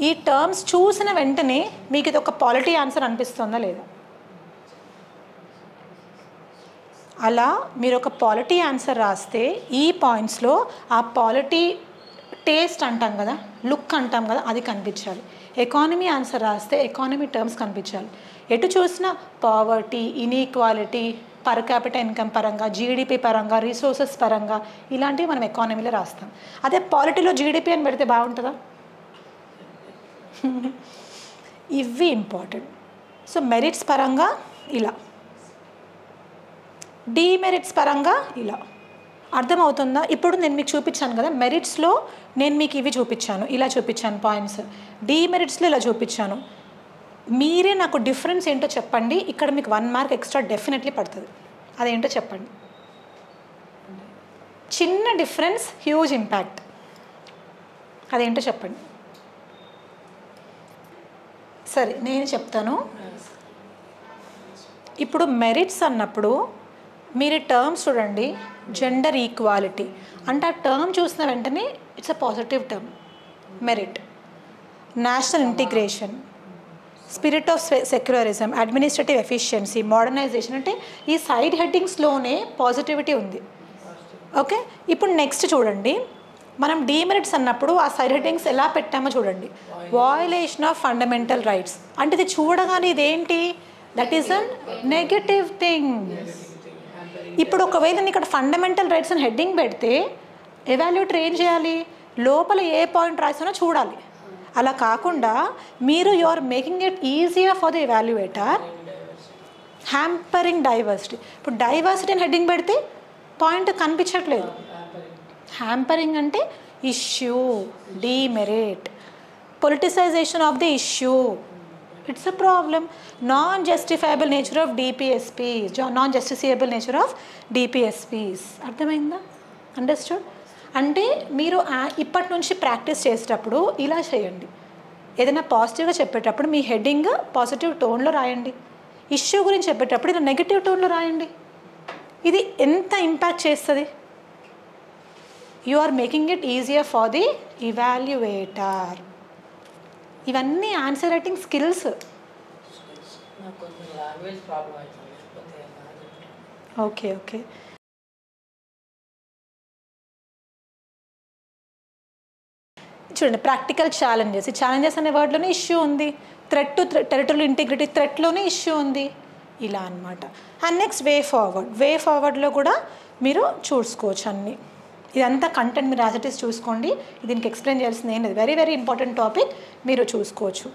ఈ టర్మ్స్ చూసిన వెంటనే మీకు ఇది ఒక పాలిటీ ఆన్సర్ అనిపిస్తుందా లేదా? అలా మీరు ఒక పాలిటీ ఆన్సర్ రాస్తే ఈ పాయింట్స్లో ఆ పాలిటీ టేస్ట్ అంటాం కదా, లుక్ అంటాం కదా, అది కనిపించాలి. ఎకానమీ ఆన్సర్ రాస్తే ఎకానమీ టర్మ్స్ కనిపించాలి. ఎటు చూసినా poverty, inequality, per capital income పరంగా, జీడిపి పరంగా, రిసోర్సెస్ పరంగా ఇలాంటివి మనం ఎకానమీలో రాస్తాం. అదే పాలిటీలో జీడిపి అని పెడితే బాగుంటుందా? ఇవి ఇంపార్టెంట్. సో మెరిట్స్ పరంగా ఇలా, డీమెరిట్స్ పరంగా ఇలా. అర్థమవుతుందా? ఇప్పుడు నేను మీకు చూపించాను కదా, మెరిట్స్లో నేను మీకు ఇవి చూపించాను, ఇలా చూపించాను పాయింట్స్. డీమెరిట్స్లో ఇలా చూపించాను. మీరే నాకు డిఫరెన్స్ ఏంటో చెప్పండి. ఇక్కడ మీకు 1 మార్క్ ఎక్స్ట్రా డెఫినెట్లీ పడుతుంది. అదేంటో చెప్పండి. చిన్న డిఫరెన్స్, హ్యూజ్ ఇంపాక్ట్. అదేంటో చెప్పండి. సరే నేను చెప్తాను. ఇప్పుడు మెరిట్స్ అన్నప్పుడు మీరు టర్మ్స్ చూడండి. జెండర్ ఈక్వాలిటీ అంటే ఆ టర్మ్ చూసిన వెంటనే it's a positive term, merit. National integration, spirit of secularism, administrative efficiency, modernisation, అంటే ఈ సైడ్ హెడ్డింగ్స్లోనే పాజిటివిటీ ఉంది. ఓకే, ఇప్పుడు నెక్స్ట్ చూడండి. మనం డీమెరిట్స్ అన్నప్పుడు ఆ సైడ్ హెడ్డింగ్స్ ఎలా పెట్టామో చూడండి. వయలేషన్ ఆఫ్ ఫండమెంటల్ రైట్స్ అంటే ఇది చూడగానే ఇదేంటి, that is a negative thing. ఇప్పుడు ఒకవేళ నేను ఇక్కడ ఫండమెంటల్ రైట్స్ అని హెడ్డింగ్ పెడితే ఎవాల్యుయేటర్ ఏం చేయాలి, లోపల ఏ పాయింట్ రాసానో చూడాలి. అలా కాకుండా మీరు you are making it easier for the evaluator, hampering diversity. ఇప్పుడు డైవర్సిటీ అని హెడ్డింగ్ పెడితే పాయింట్ కనిపించట్లేదు. హ్యాంపరింగ్ అంటే issue, demerit, politicisation of the issue, it's a problem. Non justifiable nature of DPSPs, non justiciable nature of DPSPs. అర్థమైందా? Understood? అంటే మీరు ఇప్పటి నుంచి ప్రాక్టీస్ చేసేటప్పుడు ఇలా చేయండి. ఏదైనా పాజిటివ్గా చెప్పేటప్పుడు మీ హెడ్డింగ్ పాజిటివ్ టోన్లో రాయండి. ఇష్యూ గురించి చెప్పేటప్పుడు ఇలా నెగిటివ్ టోన్లో రాయండి. ఇది ఎంత ఇంపాక్ట్ చేస్తుంది? You are making it easier for the evaluator. ఇవన్నీ answer writing skills. Okay okay చూడండి, ప్రాక్టికల్ ఛాలెంజెస్. ఈ ఛాలెంజెస్ అనే వర్డ్లోనే ఇష్యూ ఉంది. థ్రెట్ టు టెరిటోరియల్ ఇంటిగ్రిటీ, థ్రెట్లోనే ఇష్యూ ఉంది. ఇలా అనమాట. And next way forward. Way ఫార్వర్డ్లో కూడా మీరు చూసుకోవచ్చు అన్నీ. ఇదంతా కంటెంట్ మీరు యాజ్ ఇట్ ఈస్ చూసుకోండి. దీనికి ఎక్స్ప్లెయిన్ చేయాల్సింది ఏం లేదు. వెరీ వెరీ ఇంపార్టెంట్ టాపిక్, మీరు చూసుకోవచ్చు.